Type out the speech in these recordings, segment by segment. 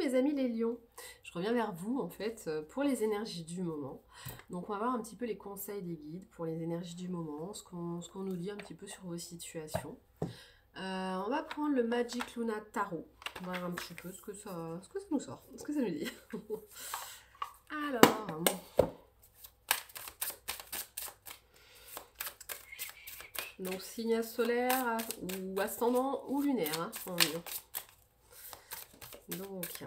mes amis les lions, je reviens vers vous en fait pour les énergies du moment. Donc on va voir un petit peu les conseils des guides pour les énergies du moment, ce qu'on nous dit un petit peu sur vos situations. On va prendre le Magic Luna Tarot, on va voir un petit peu ce que ça nous sort, ce que ça nous dit. Alors, donc signe solaire ou ascendant ou lunaire, hein, on va dire. Donc,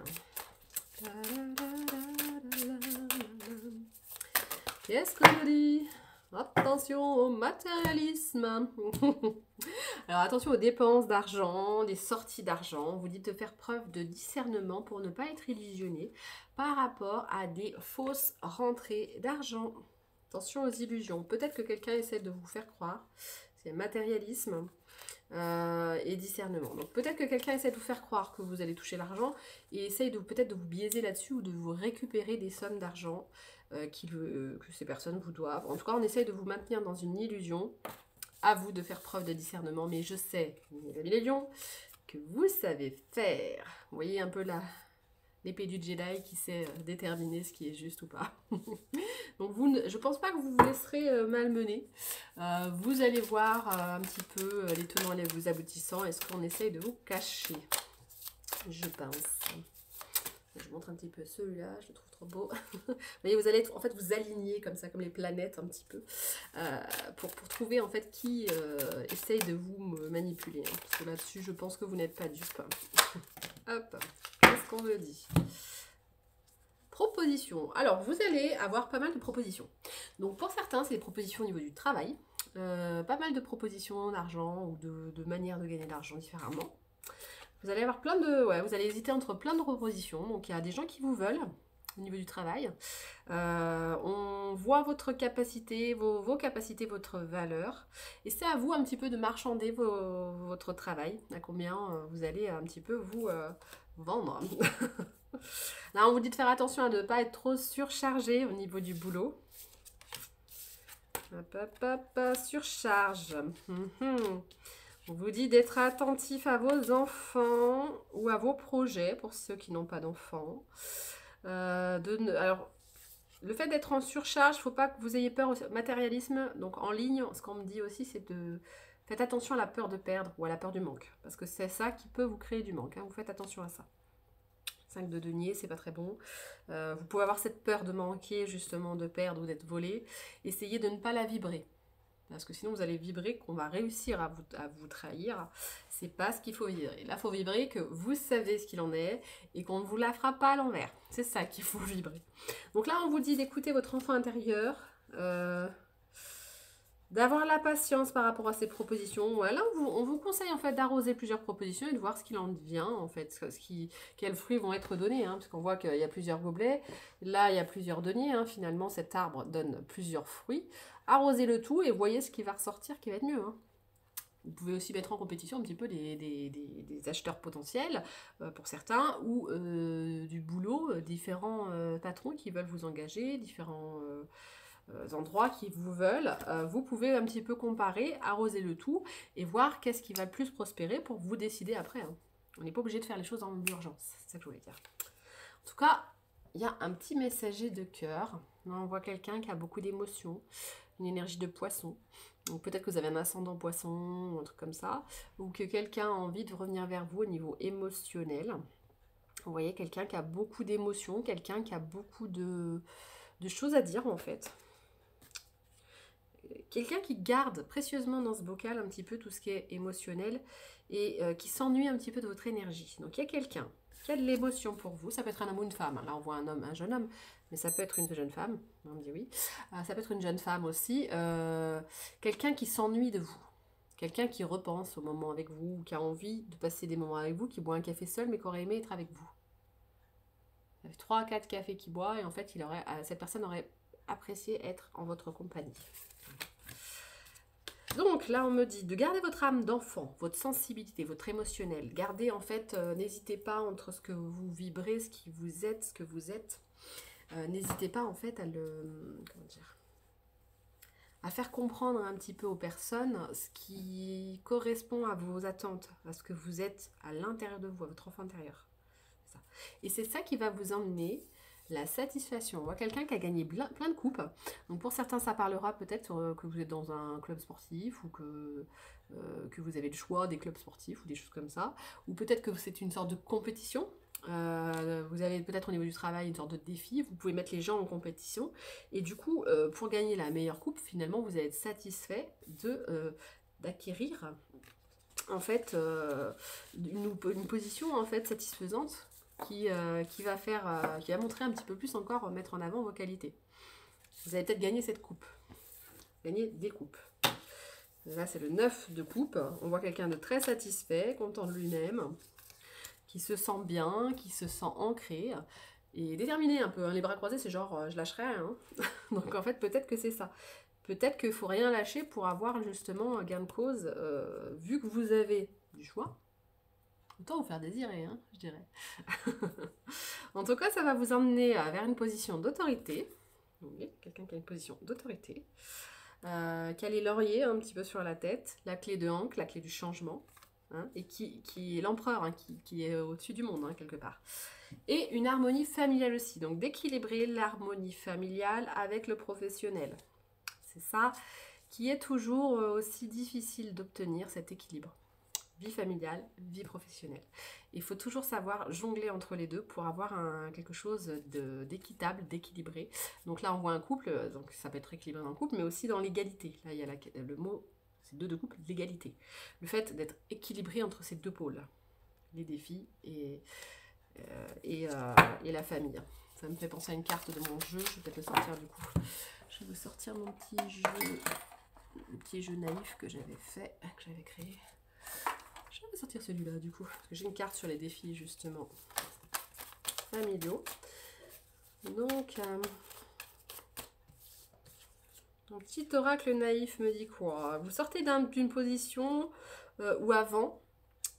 qu'est-ce qu'on nous dit? Attention au matérialisme. Alors attention aux dépenses d'argent, des sorties d'argent. On vous dit de faire preuve de discernement pour ne pas être illusionné par rapport à des fausses rentrées d'argent. Attention aux illusions. Peut-être que quelqu'un essaie de vous faire croire. C'est matérialisme. Et discernement. Donc peut-être que quelqu'un essaie de vous faire croire que vous allez toucher l'argent et essaye peut-être de vous biaiser là-dessus ou de vous récupérer des sommes d'argent que ces personnes vous doivent. En tout cas, on essaye de vous maintenir dans une illusion. À vous de faire preuve de discernement, mais je sais, mes amis les lions, que vous savez faire. Vous voyez un peu l'épée du Jedi qui sait déterminer ce qui est juste ou pas. Donc je pense pas que vous vous laisserez malmener. Vous allez voir un petit peu les tenants et les aboutissants et ce qu'on essaye de vous cacher. Je pense. Je montre un petit peu celui-là, je le trouve trop beau. Vous voyez, vous allez en fait vous aligner comme ça, comme les planètes un petit peu, pour trouver en fait qui essaye de vous manipuler. Hein, parce que là-dessus, je pense que vous n'êtes pas dupe. Hop, qu'est-ce qu'on me dit? Propositions. Alors, vous allez avoir pas mal de propositions. Donc, pour certains, c'est des propositions au niveau du travail. Pas mal de propositions d'argent ou de manières de gagner de l'argent différemment. Vous allez avoir plein de... Ouais, vous allez hésiter entre plein de propositions. Donc, il y a des gens qui vous veulent au niveau du travail. On voit votre capacité, vos capacités, votre valeur. Et c'est à vous un petit peu de marchander votre travail. À combien vous allez un petit peu vous vendre. Là, on vous dit de faire attention à ne pas être trop surchargé au niveau du boulot. Hop, hop, hop, surcharge. On vous dit d'être attentif à vos enfants ou à vos projets pour ceux qui n'ont pas d'enfants. Alors, le fait d'être en surcharge, il ne faut pas que vous ayez peur au matérialisme. Donc en ligne, ce qu'on me dit aussi, c'est de... Faites attention à la peur de perdre ou à la peur du manque. Parce que c'est ça qui peut vous créer du manque. Hein. Vous faites attention à ça. 5 de denier, c'est pas très bon. Vous pouvez avoir cette peur de manquer, justement, de perdre ou d'être volé. Essayez de ne pas la vibrer. Parce que sinon, vous allez vibrer qu'on va réussir à vous trahir. C'est pas ce qu'il faut vibrer. Là, il faut vibrer que vous savez ce qu'il en est et qu'on ne vous la fera pas à l'envers. C'est ça qu'il faut vibrer. Donc là, on vous dit d'écouter votre enfant intérieur, d'avoir la patience par rapport à ces propositions. Là, on vous conseille en fait d'arroser plusieurs propositions et de voir ce qu'il en devient, en fait, quels fruits vont être donnés, hein, parce qu'on voit qu'il y a plusieurs gobelets. Là, il y a plusieurs deniers. Hein, finalement, cet arbre donne plusieurs fruits. Arrosez le tout et voyez ce qui va ressortir qui va être mieux. Hein. Vous pouvez aussi mettre en compétition un petit peu des acheteurs potentiels pour certains ou du boulot, différents patrons qui veulent vous engager, différents endroits qui vous veulent. Vous pouvez un petit peu comparer, arroser le tout et voir qu'est-ce qui va le plus prospérer pour vous décider après. Hein. On n'est pas obligé de faire les choses en urgence, c'est ça que je voulais dire. En tout cas, il y a un petit messager de cœur. On voit quelqu'un qui a beaucoup d'émotions, une énergie de poisson. Donc peut-être que vous avez un ascendant poisson ou un truc comme ça, ou que quelqu'un a envie de revenir vers vous au niveau émotionnel. Vous voyez quelqu'un qui a beaucoup d'émotions, quelqu'un qui a beaucoup de choses à dire en fait. Quelqu'un qui garde précieusement dans ce bocal un petit peu tout ce qui est émotionnel et qui s'ennuie un petit peu de votre énergie. Donc il y a quelqu'un qui a de l'émotion pour vous. Ça peut être un homme ou une femme. Là on voit un homme, un jeune homme, mais ça peut être une jeune femme. On me dit oui. Ça peut être une jeune femme aussi. Quelqu'un qui s'ennuie de vous. Quelqu'un qui repense au moment avec vous, qui a envie de passer des moments avec vous, qui boit un café seul mais qui aurait aimé être avec vous. Il y avait 3 à 4 cafés qu'il boit et en fait cette personne aurait apprécié être en votre compagnie. Donc là, on me dit de garder votre âme d'enfant, votre sensibilité, votre émotionnel. Gardez en fait, n'hésitez pas entre ce que vous vibrez, ce qui vous êtes, ce que vous êtes. N'hésitez pas en fait à faire comprendre un petit peu aux personnes ce qui correspond à vos attentes, à ce que vous êtes à l'intérieur de vous, à votre enfant intérieur. ça. Et c'est ça qui va vous emmener la satisfaction. On voit quelqu'un qui a gagné plein de coupes. Donc pour certains, ça parlera peut-être que vous êtes dans un club sportif ou que vous avez le choix des clubs sportifs ou des choses comme ça. Ou peut-être que c'est une sorte de compétition. Vous avez peut-être au niveau du travail une sorte de défi. Vous pouvez mettre les gens en compétition. Et du coup, pour gagner la meilleure coupe, finalement, vous allez être satisfait d'acquérir en fait une position en fait satisfaisante qui va montrer un petit peu plus encore, mettre en avant vos qualités. Vous allez peut-être gagner cette coupe. Gagner des coupes. Là, c'est le 9 de coupe. On voit quelqu'un de très satisfait, content de lui-même, qui se sent bien, qui se sent ancré et déterminé un peu. Hein. Les bras croisés, c'est genre, je lâcherai rien. Donc en fait, peut-être que c'est ça. Peut-être qu'il ne faut rien lâcher pour avoir justement un gain de cause, vu que vous avez du choix. Autant vous faire désirer, hein, je dirais. En tout cas, ça va vous emmener vers une position d'autorité. Oui, quelqu'un qui a une position d'autorité. Qui a les lauriers un petit peu sur la tête, la clé de Ankh, la clé du changement. Hein, et qui est l'empereur, hein, qui est au-dessus du monde, hein, quelque part. Et une harmonie familiale aussi. Donc d'équilibrer l'harmonie familiale avec le professionnel. C'est ça qui est toujours aussi difficile d'obtenir, cet équilibre. Vie familiale, vie professionnelle. Il faut toujours savoir jongler entre les deux pour avoir quelque chose d'équitable, d'équilibré. Donc là, on voit un couple, donc ça peut être équilibré dans le couple, mais aussi dans l'égalité. Là, il y a le mot, c'est deux de couple, l'égalité. Le fait d'être équilibré entre ces deux pôles, les défis et la famille. Ça me fait penser à une carte de mon jeu, je vais peut-être le sortir du coup. Je vais vous sortir mon petit jeu naïf que j'avais fait, que j'avais créé. Je vais sortir celui-là du coup, parce que j'ai une carte sur les défis justement familiaux. Donc, un petit oracle naïf me dit quoi? Vous sortez d'une position où avant,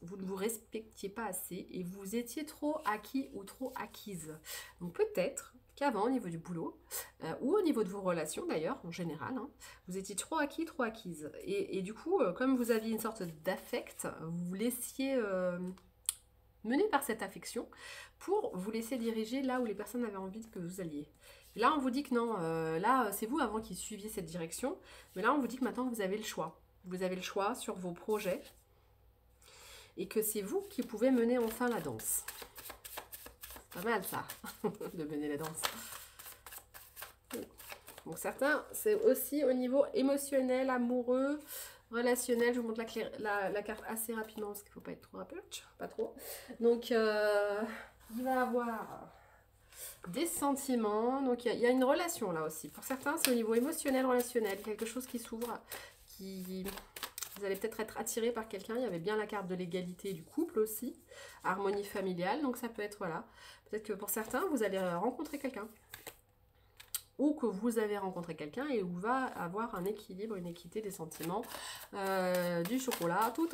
vous ne vous respectiez pas assez et vous étiez trop acquis ou trop acquise. Donc peut-être qu'avant, au niveau du boulot, ou au niveau de vos relations d'ailleurs, en général, hein, vous étiez trop acquis, trop acquise. Et du coup, comme vous aviez une sorte d'affect, vous vous laissiez mener par cette affection pour vous laisser diriger là où les personnes avaient envie que vous alliez. Et là, on vous dit que non, là, c'est vous avant qui suiviez cette direction, mais là, on vous dit que maintenant, vous avez le choix. Vous avez le choix sur vos projets et que c'est vous qui pouvez mener enfin la danse. C'est pas mal ça, de mener la danse. Bon, certains, c'est aussi au niveau émotionnel, amoureux, relationnel. Je vous montre la carte assez rapidement parce qu'il ne faut pas être trop rapide, pas trop. Donc, il va avoir des sentiments. Donc, il y a une relation là aussi. Pour certains, c'est au niveau émotionnel, relationnel, quelque chose qui s'ouvre, vous allez peut-être être attiré par quelqu'un. Il y avait bien la carte de l'égalité du couple aussi. Harmonie familiale. Donc ça peut être, voilà. Peut-être que pour certains, vous allez rencontrer quelqu'un. Ou que vous avez rencontré quelqu'un et où va avoir un équilibre, une équité des sentiments. Du chocolat, tout.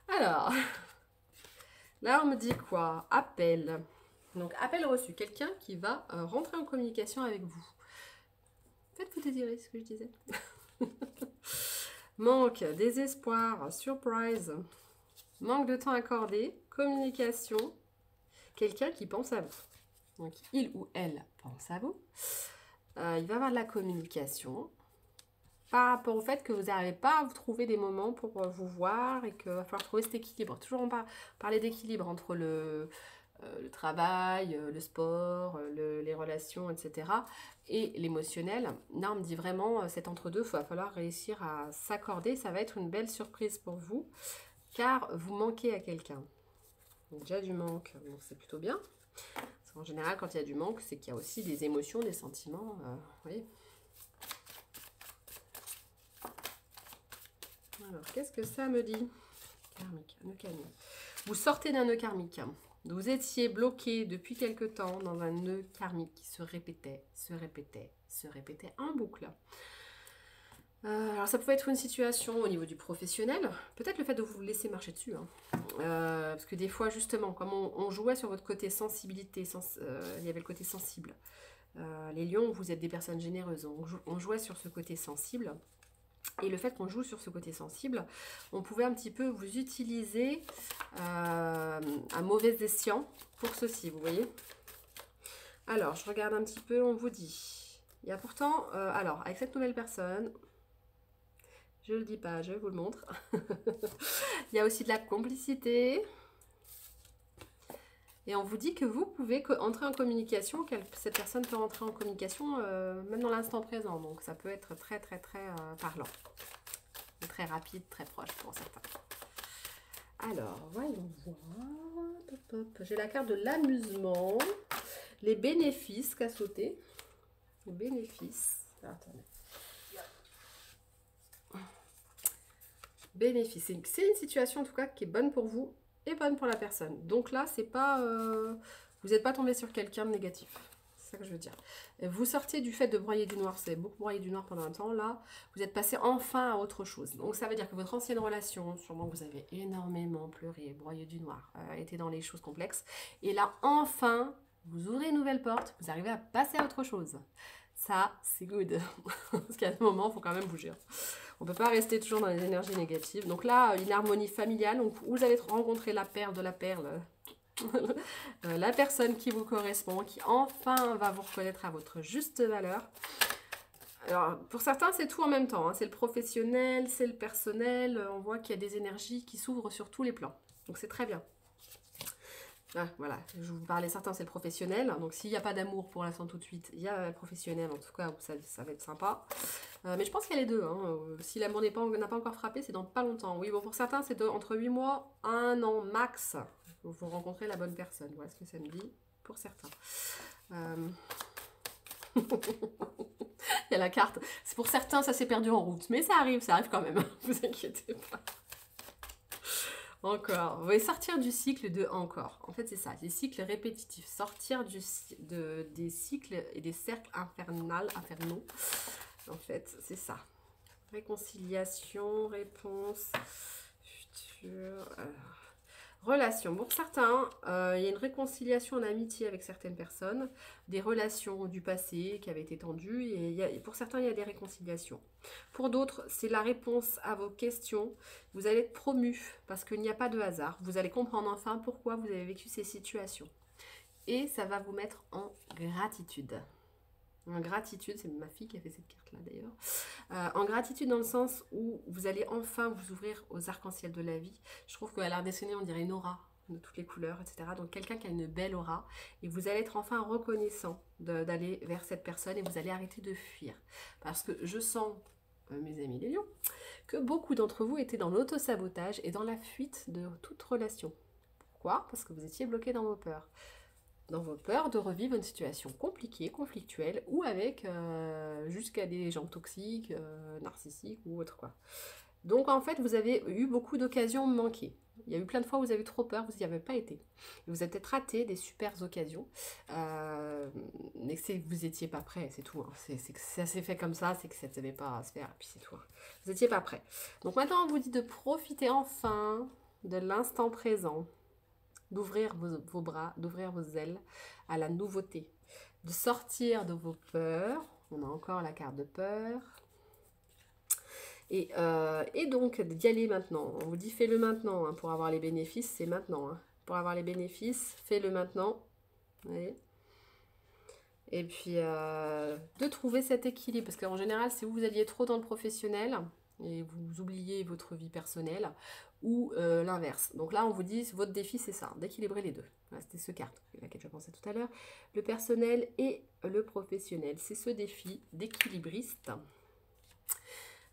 Alors, là on me dit quoi? Appel. Donc appel reçu. Quelqu'un qui va rentrer en communication avec vous. Faites-vous désirer ce que je disais. Manque, désespoir, surprise, manque de temps accordé, communication, quelqu'un qui pense à vous. Donc, il ou elle pense à vous. Il va y avoir de la communication par rapport au fait que vous n'arrivez pas à vous trouver des moments pour vous voir et qu'il va falloir trouver cet équilibre. Toujours on parler d'équilibre entre le travail, le sport, les relations, etc. et l'émotionnel. Là, on me dit vraiment, cet entre-deux, il va falloir réussir à s'accorder. Ça va être une belle surprise pour vous, car vous manquez à quelqu'un. Donc déjà du manque, bon, c'est plutôt bien. Parce qu'en général, quand il y a du manque, c'est qu'il y a aussi des émotions, des sentiments. Vous voyez. Alors, qu'est-ce que ça me dit? Karmique, nœud karmique. Vous sortez d'un nœud karmique. Vous étiez bloqué depuis quelque temps dans un nœud karmique qui se répétait en boucle. Alors ça pouvait être une situation au niveau du professionnel, peut-être le fait de vous laisser marcher dessus, hein. Parce que des fois justement, comme on jouait sur votre côté sensibilité, il y avait le côté sensible. Les lions, vous êtes des personnes généreuses, on jouait sur ce côté sensible. Et le fait qu'on joue sur ce côté sensible, on pouvait un petit peu vous utiliser à mauvais escient pour ceci, vous voyez. Alors, je regarde un petit peu, on vous dit. Il y a pourtant, alors, avec cette nouvelle personne, je ne le dis pas, je vous le montre. Il y a aussi de la complicité. Et on vous dit que vous pouvez entrer en communication, que cette personne peut entrer en communication même dans l'instant présent. Donc ça peut être très parlant. Très rapide, très proche pour certains. Alors, voyons voir. J'ai la carte de l'amusement. Les bénéfices qu'a sauté. Les bénéfices. Attendez. Bénéfices. C'est une situation en tout cas qui est bonne pour vous et bonne pour la personne. Donc là, c'est pas, vous n'êtes pas tombé sur quelqu'un de négatif. C'est ça que je veux dire. Vous sortez du fait de broyer du noir. C'est beaucoup broyé du noir pendant un temps. Là, vous êtes passé enfin à autre chose. Donc ça veut dire que votre ancienne relation, sûrement vous avez énormément pleuré, broyé du noir, été dans les choses complexes. Et là, enfin, vous ouvrez une nouvelle porte. Vous arrivez à passer à autre chose. Ça, c'est good. Parce qu'à un moment, il faut quand même bouger. On ne peut pas rester toujours dans les énergies négatives. Donc là, une harmonie familiale. Donc vous allez rencontrer la perle de la perle. La personne qui vous correspond, qui enfin va vous reconnaître à votre juste valeur. Alors, pour certains, c'est tout en même temps. Hein. C'est le professionnel, c'est le personnel. On voit qu'il y a des énergies qui s'ouvrent sur tous les plans. Donc c'est très bien. Ah, voilà, je vous parlais, certains c'est le professionnel, donc s'il n'y a pas d'amour pour l'instant tout de suite, il y a le professionnel, en tout cas ça va être sympa. Mais je pense qu'il y a les deux, hein. Si l'amour n'a pas encore frappé, c'est dans pas longtemps. Oui, bon pour certains c'est entre 8 mois, 1 an max, vous rencontrez la bonne personne, voilà ce que ça me dit pour certains. Il y a la carte, c'est pour certains ça s'est perdu en route, mais ça arrive quand même, vous inquiétez pas. Encore. Vous voulez sortir du cycle de encore. En fait, c'est ça, des cycles répétitifs. Sortir des cycles et des cercles infernaux. En fait, c'est ça. Réconciliation, réponse, futur. Relation. Pour certains, il y a une réconciliation en amitié avec certaines personnes, des relations du passé qui avaient été tendues, et pour certains, il y a des réconciliations. Pour d'autres, c'est la réponse à vos questions. Vous allez être promu parce qu'il n'y a pas de hasard. Vous allez comprendre enfin pourquoi vous avez vécu ces situations. Et ça va vous mettre en gratitude. En gratitude, c'est ma fille qui a fait cette carte-là d'ailleurs. En gratitude dans le sens où vous allez enfin vous ouvrir aux arcs-en-ciel de la vie. Je trouve qu'à l'art dessiné, on dirait une aura de toutes les couleurs, etc. Donc quelqu'un qui a une belle aura. Et vous allez être enfin reconnaissant d'aller vers cette personne et vous allez arrêter de fuir. Parce que je sens, mes amis les lions, que beaucoup d'entre vous étaient dans l'auto-sabotage et dans la fuite de toute relation. Pourquoi? Parce que vous étiez bloqué dans vos peurs. Dans vos peurs de revivre une situation compliquée, conflictuelle, ou avec jusqu'à des gens toxiques, narcissiques ou autre quoi. Donc en fait, vous avez eu beaucoup d'occasions manquées. Il y a eu plein de fois où vous avez eu trop peur, vous n'y avez pas été. Et vous avez peut-être raté des super occasions, mais que vous n'étiez pas prêt, c'est tout. Hein. C'est que ça s'est fait comme ça, c'est que ça ne devait pas se faire, et puis c'est tout. Hein. Vous n'étiez pas prêt. Donc maintenant, on vous dit de profiter enfin de l'instant présent, d'ouvrir vos bras, d'ouvrir vos ailes à la nouveauté, de sortir de vos peurs. On a encore la carte de peur. Et donc d'y aller maintenant. On vous dit fais-le maintenant. Hein, pour avoir les bénéfices, c'est maintenant. Hein. Pour avoir les bénéfices, fais-le maintenant. Vous voyez ? Et puis de trouver cet équilibre. Parce qu'en général, si vous alliez trop dans le professionnel et vous oubliez votre vie personnelle, ou l'inverse. Donc là, on vous dit, votre défi, c'est ça, d'équilibrer les deux. Voilà, c'était ce carte, laquelle je pensais tout à l'heure. Le personnel et le professionnel. C'est ce défi d'équilibriste.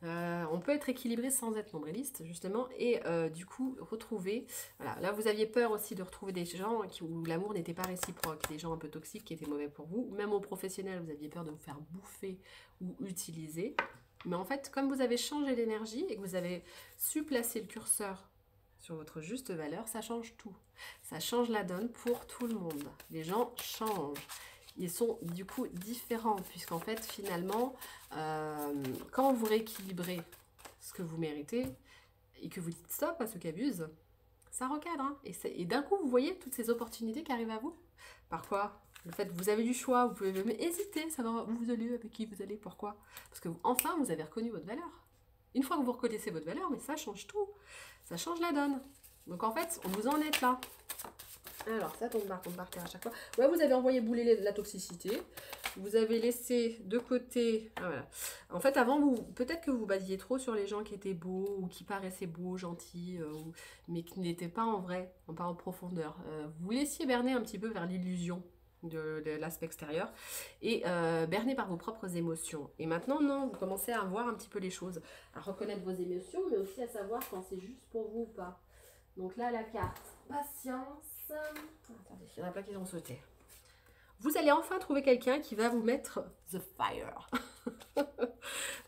On peut être équilibré sans être nombriliste, justement, et du coup, retrouver... Voilà, là, vous aviez peur aussi de retrouver des gens où l'amour n'était pas réciproque, des gens un peu toxiques qui étaient mauvais pour vous. Même au professionnel, vous aviez peur de vous faire bouffer ou utiliser. Mais en fait, comme vous avez changé l'énergie et que vous avez su placer le curseur sur votre juste valeur, ça change tout. Ça change la donne pour tout le monde. Les gens changent. Ils sont du coup différents, puisqu'en fait, finalement, quand vous rééquilibrez ce que vous méritez et que vous dites stop à ceux qui abusent, ça recadre. Hein. Et d'un coup, vous voyez toutes ces opportunités qui arrivent à vous. Par quoi? Le fait que vous avez du choix, vous pouvez même hésiter, savoir où vous allez, avec qui vous allez, pourquoi. Parce que enfin, vous avez reconnu votre valeur. Une fois que vous reconnaissez votre valeur, mais ça change tout. Ça change la donne. Donc en fait, on vous en est là. Alors, ça tombe par terre à chaque fois. Ouais, vous avez envoyé bouler la toxicité. Vous avez laissé de côté... Ah, voilà. En fait, avant, peut-être que vous basiez trop sur les gens qui étaient beaux ou qui paraissaient beaux, gentils, mais qui n'étaient pas en vrai, pas en profondeur. Vous laissiez berner un petit peu vers l'illusion de l'aspect extérieur et berner par vos propres émotions. Et maintenant, non, vous commencez à voir un petit peu les choses, à reconnaître vos émotions, mais aussi à savoir quand c'est juste pour vous ou pas. Donc là, la carte patience. Attendez, il y en a plein qui ont sauté. Vous allez enfin trouver quelqu'un qui va vous mettre the fire.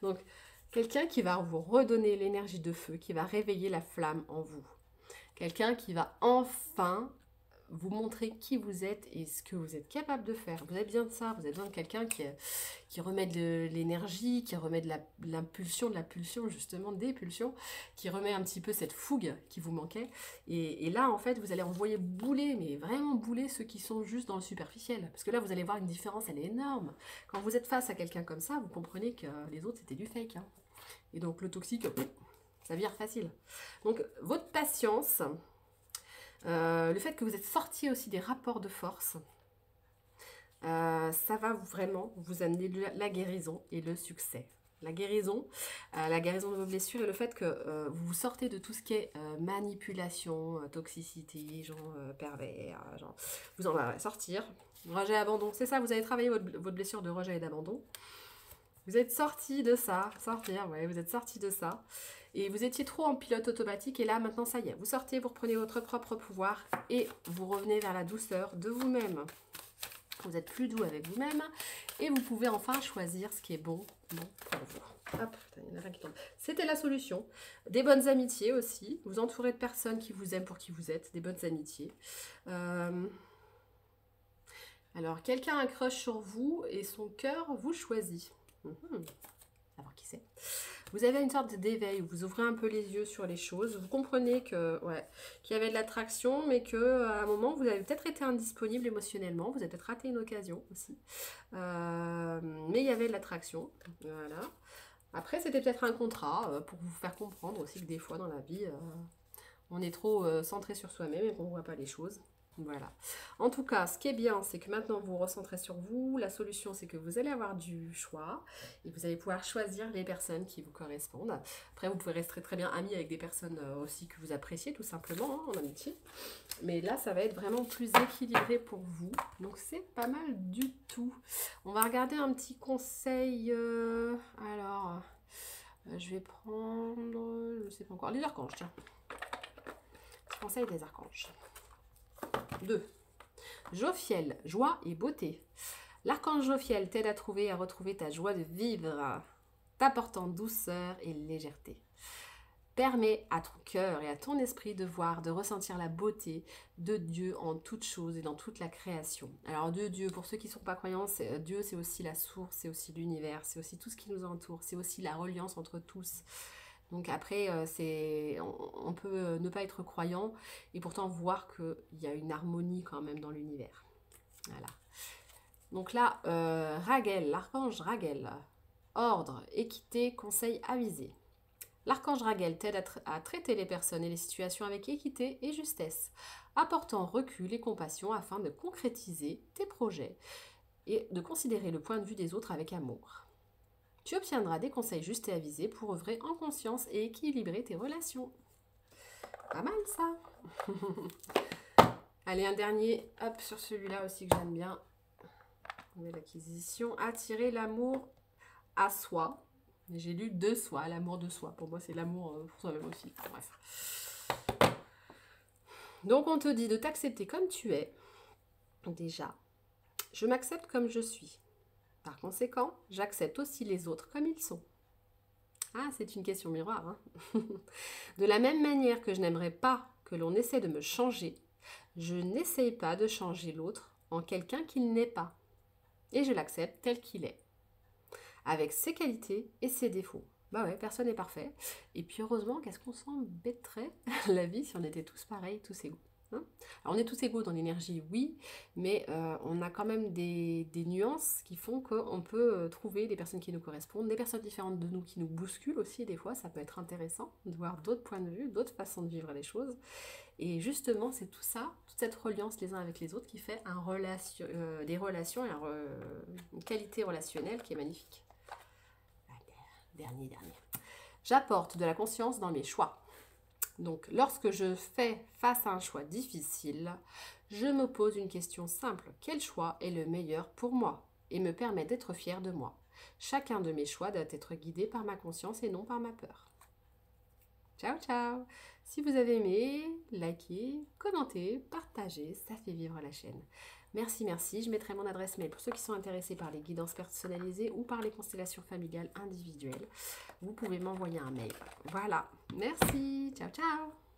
Donc, quelqu'un qui va vous redonner l'énergie de feu, qui va réveiller la flamme en vous. Quelqu'un qui va enfin vous montrer qui vous êtes et ce que vous êtes capable de faire. Vous avez besoin de ça, vous avez besoin de quelqu'un qui remet de l'énergie, qui remet de la pulsion justement, des pulsions, qui remet un petit peu cette fougue qui vous manquait. Et là, en fait, vous allez envoyer bouler, mais vraiment bouler ceux qui sont juste dans le superficiel. Parce que là, vous allez voir une différence, elle est énorme. Quand vous êtes face à quelqu'un comme ça, vous comprenez que les autres, c'était du fake. Hein. Et donc, le toxique, ça vire facile. Donc, votre patience... le fait que vous êtes sorti aussi des rapports de force, ça va vraiment vous amener la guérison et le succès. La guérison de vos blessures et le fait que vous sortez de tout ce qui est manipulation, toxicité, gens pervers, genre, vous en allez sortir. Rejet, abandon, c'est ça, vous avez travaillé votre blessure de rejet et d'abandon. Vous êtes sorti de ça, vous êtes sorti de ça. Et vous étiez trop en pilote automatique et là, maintenant, ça y est. Vous sortez, vous reprenez votre propre pouvoir et vous revenez vers la douceur de vous-même. Vous êtes plus doux avec vous-même et vous pouvez enfin choisir ce qui est bon pour vous. Hop, putain, il y en a rien qui tombe. C'était la solution. Des bonnes amitiés aussi. Vous entourez de personnes qui vous aiment pour qui vous êtes. Des bonnes amitiés. Alors, quelqu'un a un crush sur vous et son cœur vous choisit. À voir qui c'est. Vous avez une sorte d'éveil, vous ouvrez un peu les yeux sur les choses, vous comprenez que qu'il y avait de l'attraction, mais qu'à un moment, vous avez peut-être été indisponible émotionnellement, vous avez peut-être raté une occasion aussi. Mais il y avait de l'attraction, voilà. Après, c'était peut-être un contrat pour vous faire comprendre aussi que des fois dans la vie, on est trop centré sur soi-même et qu'on ne voit pas les choses. Voilà. En tout cas, ce qui est bien, c'est que maintenant vous vous recentrez sur vous. La solution, c'est que vous allez avoir du choix et vous allez pouvoir choisir les personnes qui vous correspondent. Après, vous pouvez rester très bien amis avec des personnes aussi que vous appréciez tout simplement hein, en amitié. Mais là, ça va être vraiment plus équilibré pour vous. Donc, c'est pas mal du tout. On va regarder un petit conseil. Alors, je vais prendre, je ne sais pas encore, les archanges, tiens. Petit conseil des archanges. 2. Jophiel, joie et beauté. L'archange Jophiel t'aide à trouver et à retrouver ta joie de vivre, t'apportant douceur et légèreté. Permet à ton cœur et à ton esprit de voir, de ressentir la beauté de Dieu en toutes choses et dans toute la création. Alors de Dieu, pour ceux qui ne sont pas croyants, Dieu c'est aussi la source, c'est aussi l'univers, c'est aussi tout ce qui nous entoure, c'est aussi la reliance entre tous. Donc après, on peut ne pas être croyant et pourtant voir qu'il y a une harmonie quand même dans l'univers. Voilà. Donc là, Raguel, l'archange Raguel, ordre, équité, conseil avisé. L'archange Raguel t'aide à traiter les personnes et les situations avec équité et justesse, apportant recul et compassion afin de concrétiser tes projets et de considérer le point de vue des autres avec amour. Tu obtiendras des conseils justes et avisés pour œuvrer en conscience et équilibrer tes relations. Pas mal ça. Allez, un dernier, hop, sur celui-là aussi que j'aime bien. L'acquisition, attirer l'amour à soi. J'ai lu de soi, l'amour de soi. Pour moi, c'est l'amour pour soi-même aussi. Bref. Donc, on te dit de t'accepter comme tu es. Déjà, je m'accepte comme je suis. Par conséquent, j'accepte aussi les autres comme ils sont. Ah, c'est une question miroir. Hein. De la même manière que je n'aimerais pas que l'on essaie de me changer, je n'essaye pas de changer l'autre en quelqu'un qu'il n'est pas. Et je l'accepte tel qu'il est, avec ses qualités et ses défauts. Bah ouais, personne n'est parfait. Et puis heureusement, qu'est-ce qu'on s'embêterait la vie si on était tous pareils, tous égaux. Hein. Alors, on est tous égaux dans l'énergie, oui, mais on a quand même des nuances qui font qu'on peut trouver des personnes qui nous correspondent, des personnes différentes de nous qui nous bousculent aussi, des fois, ça peut être intéressant de voir d'autres points de vue, d'autres façons de vivre les choses. Et justement, c'est tout ça, toute cette reliance les uns avec les autres qui fait des relations et une qualité relationnelle qui est magnifique. Dernier. J'apporte de la conscience dans mes choix. Donc, lorsque je fais face à un choix difficile, je me pose une question simple. Quel choix est le meilleur pour moi et me permet d'être fière de moi? Chacun de mes choix doit être guidé par ma conscience et non par ma peur. Ciao, ciao! Si vous avez aimé, likez, commentez, partagez, ça fait vivre la chaîne. Merci. Je mettrai mon adresse mail pour ceux qui sont intéressés par les guidances personnalisées ou par les constellations familiales individuelles. Vous pouvez m'envoyer un mail. Voilà. Merci. Ciao, ciao!